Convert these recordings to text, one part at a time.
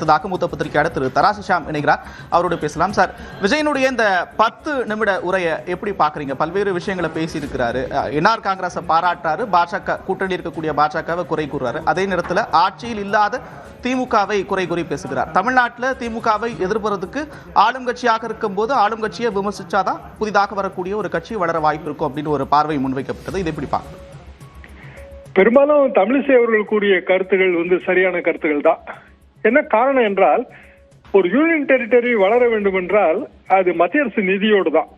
அடுத்ததாக மூத்த பத்திரிகையாளர் திரு தராசு ஷியாம் இணைகிறார். அவரோடு பேசலாம். சார், விஜயனுடைய இந்த 10 நிமிட உரையை எப்படி பாக்குறீங்க? பல்வேறு விஷயங்களை பேசியிருக்கிறாரு. என்ஆர் காங்கிரஸை பாராட்டுறாரு, பாஜக கூட்டணி இருக்கக்கூடிய பாஜகவை குறை கூறுறாரு. அதே நேரத்தில் ஆட்சியில் இல்லாத திமுகவை குறை கூறி பேசுகிறார். தமிழ்நாட்டில் திமுகவை எதிர்ப்பதற்கு ஆளும் கட்சியாக இருக்கும் போது ஆளும் கட்சியை விமர்சிச்சாதான் புதிதாக வரக்கூடிய ஒரு கட்சி வளர வாய்ப்பு இருக்கும் அப்படின்னு ஒரு பார்வை முன்வைக்கப்பட்டது. இது எப்படி பார்க்க? பெரும்பாலும் தமிழிசை அவர்கள் கூறிய கருத்துகள் சரியான கருத்துகள் தான். என்ன காரணம் என்றால், ஒரு யூனியன் டெரிட்டரி வளர வேண்டும் என்றால் அது மத்திய அரசு நிதியோடு தான்.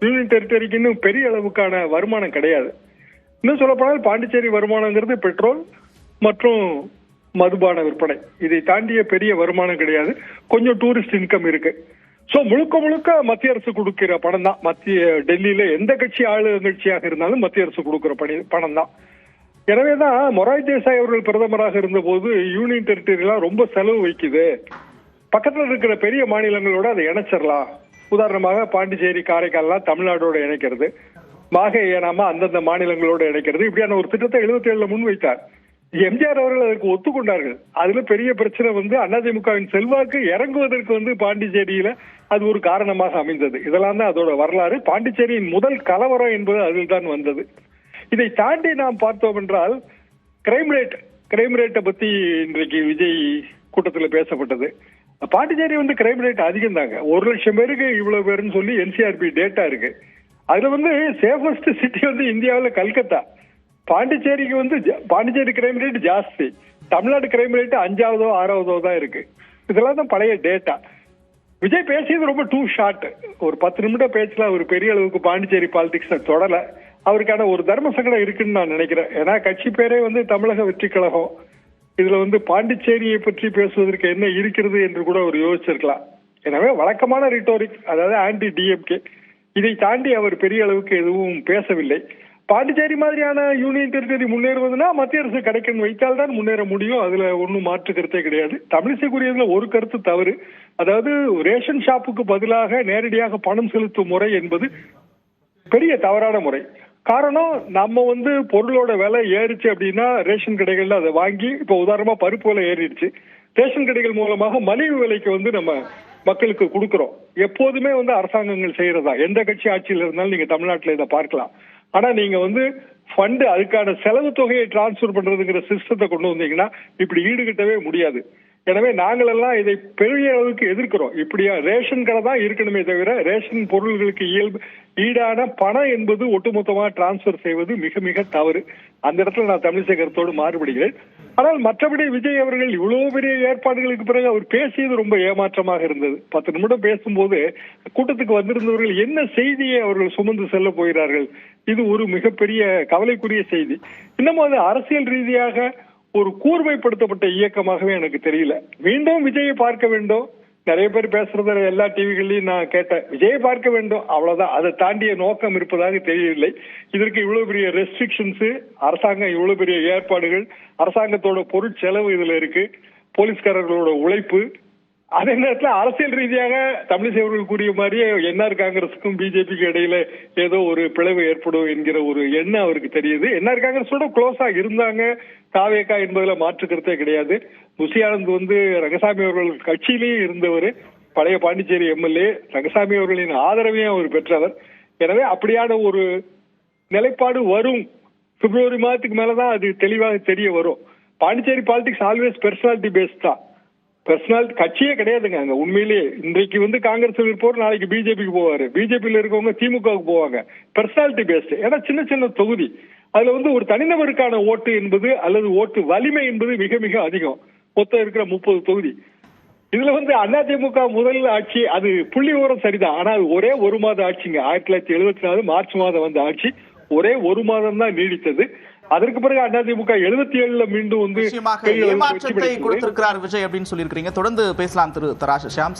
யூனியன் டெரிட்டரிக்கு இன்னும் பெரிய அளவுக்கான வருமானம் கிடையாது. இன்னும் சொல்லப்போனால் பாண்டிச்சேரி வருமானங்கிறது பெட்ரோல் மற்றும் மதுபான விற்பனை. இதை தாண்டிய பெரிய வருமானம் கிடையாது. கொஞ்சம் டூரிஸ்ட் இன்கம் இருக்கு. சோ முழுக்க முழுக்க மத்திய அரசு கொடுக்கிற பணம் தான். டெல்லியில எந்த கட்சி ஆளுங்கட்சியாக இருந்தாலும் மத்திய அரசு கொடுக்கிற பணம் தான். எனவேதான் மொரார்ஜி தேசாய் அவர்கள் பிரதமராக இருந்த போது யூனியன் டெரிட்டரியெல்லாம் ரொம்ப செலவு வைக்குது, பக்கத்தில் இருக்கிற பெரிய மாநிலங்களோட அதை இணைச்சிடலாம். உதாரணமாக பாண்டிச்சேரி, காரைக்கால்லாம் தமிழ்நாடோட இணைக்கிறது, மாகே ஏனாமா அந்தந்த மாநிலங்களோட இணைக்கிறது, இப்படியான ஒரு திட்டத்தை 77 முன்வைத்தார். எம்ஜிஆர் அவர்கள் அதற்கு ஒத்துக்கொண்டார்கள். அதுல பெரிய பிரச்சனை அதிமுகவின் செல்வாக்கு இறங்குவதற்கு பாண்டிச்சேரியில அது ஒரு காரணமாக அமைந்தது. இதெல்லாம் தான் அதோட வரலாறு. பாண்டிச்சேரியின் முதல் கலவரம் என்பது அதில் தான் வந்தது. இதை தாண்டி நாம் பார்த்தோம் என்றால் கிரைம் ரேட்டை பத்தி இன்றைக்கு விஜய் கூட்டத்தில் பேசப்பட்டது. பாண்டிச்சேரி கிரைம் ரேட் அதிகம் தாங்க. 1 லட்சம் பேருக்கு இவ்வளவு பேருன்னு சொல்லி NCRB டேட்டா இருக்கு. அதுல சேஃபஸ்ட் சிட்டி இந்தியாவில் கல்கத்தா. பாண்டிச்சேரிக்கு பாண்டிச்சேரி கிரைம் ரேட் ஜாஸ்தி. தமிழ்நாடு கிரைம் ரேட் 5ஆவதோ 6ஆவதோ தான் இருக்கு. இதெல்லாம் தான் பழைய டேட்டா. விஜய் பேசியது ரொம்ப டூ ஷார்ட். ஒரு 10 நிமிடம் பேச்சல ஒரு பெரிய அளவுக்கு பாண்டிச்சேரி பாலிடிக்ஸ் தொடல. அவருக்கான ஒரு தர்ம சங்கடம் இருக்குன்னு நான் நினைக்கிறேன். ஏன்னா கட்சி பேரே தமிழக வெற்றி கழகம். இதுல பாண்டிச்சேரியை பற்றி பேசுவதற்கு என்ன இருக்கிறது என்று கூட அவர் யோசிச்சிருக்கலாம். எனவே வழக்கமான ரிட்டோரிக், அதாவது ஆன்டி டிஎம்கே. இதை தாண்டி அவர் பெரிய அளவுக்கு எதுவும் பேசவில்லை. பாண்டிச்சேரி மாதிரியான யூனியன் டெரிட்டரி முன்னேறுவதுன்னா மத்திய அரசு கடைக்கன் வைத்தால் தான் முன்னேற முடியும். அதுல ஒன்னும் மாற்று கருத்தே கிடையாது. தமிழிசை கூறியதுல ஒரு கருத்து தவறு. அதாவது ரேஷன் ஷாப்புக்கு பதிலாக நேரடியாக பணம் செலுத்தும் முறை என்பது பெரிய தவறான முறை. காரணம், நம்ம பொருளோட விலை ஏறிச்சு அப்படின்னா ரேஷன் கடைகள்ல அதை வாங்கி, இப்ப உதாரணமா பருப்பு விலை ஏறிடுச்சு, ரேஷன் கடைகள் மூலமாக மலிவு விலைக்கு நம்ம மக்களுக்கு கொடுக்கிறோம். எப்போதுமே அரசாங்கங்கள் செய்யறதா. எந்த கட்சி ஆட்சியில் இருந்தாலும் நீங்க தமிழ்நாட்டில் இதை பார்க்கலாம். ஆனா நீங்க ஃபண்ட் அதுக்கான செலவு தொகையை டிரான்ஸ்பர் பண்றதுங்கிற சிஸ்டத்தை கொண்டு வந்தீங்கன்னா இப்படி ஈடுகட்டவே முடியாது. எனவே நாங்களெல்லாம் இதை பெரிய அளவுக்கு எதிர்க்கிறோம். இப்படியா ரேஷன் கடை தான் இருக்கணுமே தவிர ரேஷன் பொருள்களுக்கு ஈடான பணம் என்பது ஒட்டுமொத்தமாக டிரான்ஸ்பர் செய்வது மிக மிக தவறு. அந்த இடத்துல நான் தமிழிசை கருத்தோடு மாறுபடுகிறேன். ஆனால் மற்றபடி விஜய் அவர்கள் இவ்வளவு பெரிய ஏற்பாடுகளுக்கு பிறகு அவர் பேசியது ரொம்ப ஏமாற்றமாக இருந்தது. 10 நிமிடம் பேசும்போது கூட்டத்துக்கு வந்திருந்தவர்கள் என்ன செய்தியை அவர்கள் சுமந்து செல்ல போகிறார்கள்? இது ஒரு மிகப்பெரிய கவலைக்குரிய செய்தி. இன்னமும் அது அரசியல் ரீதியாக ஒரு கூர்மைப்படுத்தப்பட்ட இயக்கமாகவே எனக்கு தெரியல. மீண்டும் விஜயை பார்க்க வேண்டும். நிறைய பேர் பேசுறத எல்லா டிவிகள்லயும் நான் கேட்டேன். விஜயை பார்க்க வேண்டும், அவ்வளவுதான். அதை தாண்டிய நோக்கம் இருப்பதாக தெரியவில்லை. இதற்கு இவ்வளவு பெரிய ரெஸ்ட்ரிக்ஷன்ஸ், அரசாங்கம் இவ்வளவு பெரிய ஏற்பாடுகள், அரசாங்கத்தோட பொருட்செலவு இதுல இருக்கு, போலீஸ்காரர்களோட உழைப்பு. அதே நேரத்தில் அரசியல் ரீதியாக தமிழிசை அவர்கள் கூறிய மாதிரியே என்ஆர் காங்கிரஸுக்கும் பிஜேபிக்கு இடையில ஏதோ ஒரு பிளவு ஏற்படும் என்கிற ஒரு எண்ணம் அவருக்கு தெரியுது. என்ஆர் காங்கிரஸோட க்ளோஸா இருந்தாங்க தாவேகா என்பதுல மாற்று கருத்தே கிடையாது. முசி ஆனந்த் ரங்கசாமி அவர்கள் கட்சியிலேயே இருந்தவர், பழைய பாண்டிச்சேரி எம்எல்ஏ. ரங்கசாமி அவர்களின் ஆதரவையும் அவர் பெற்றவர். எனவே அப்படியான ஒரு நிலைப்பாடு வரும். பிப்ரவரி மாதத்துக்கு மேலதான் அது தெளிவாக தெரிய வரும். Pondicherry politics always personality based தான். பர்சனாலிட்டி கட்சியே கிடையாதுங்க அங்க. உண்மையிலேயே இன்றைக்கு காங்கிரஸ் இருப்போர் நாளைக்கு பிஜேபிக்கு போவாரு, பிஜேபியில இருக்கவங்க திமுகவுக்கு போவாங்க. Personality based. ஏன்னா சின்ன சின்ன தொகுதி. அதுல ஒரு தனிநபருக்கான ஓட்டு என்பது அல்லது ஓட்டு வலிமை என்பது மிக மிக அதிகம். மொத்தம் இருக்கிற 30 தொகுதி. இதுல அதிமுக முதல் ஆட்சி, அது புள்ளி விவரம் சரிதான். ஆனா அது ஒரே 1 மாத ஆட்சிங்க. 1974 மார்ச் மாதம் வந்த ஆட்சி ஒரே 1 மாதம் தான் நீடித்தது. அதற்கு பிறகு அதிமுக 77 மீண்டும் ஏமாற்றத்தை கொடுத்திருக்கிறார் விஜய் அப்படின்னு சொல்லியிருக்கிறீங்க. தொடர்ந்து பேசலாம் திரு தராசு ஷியாம்.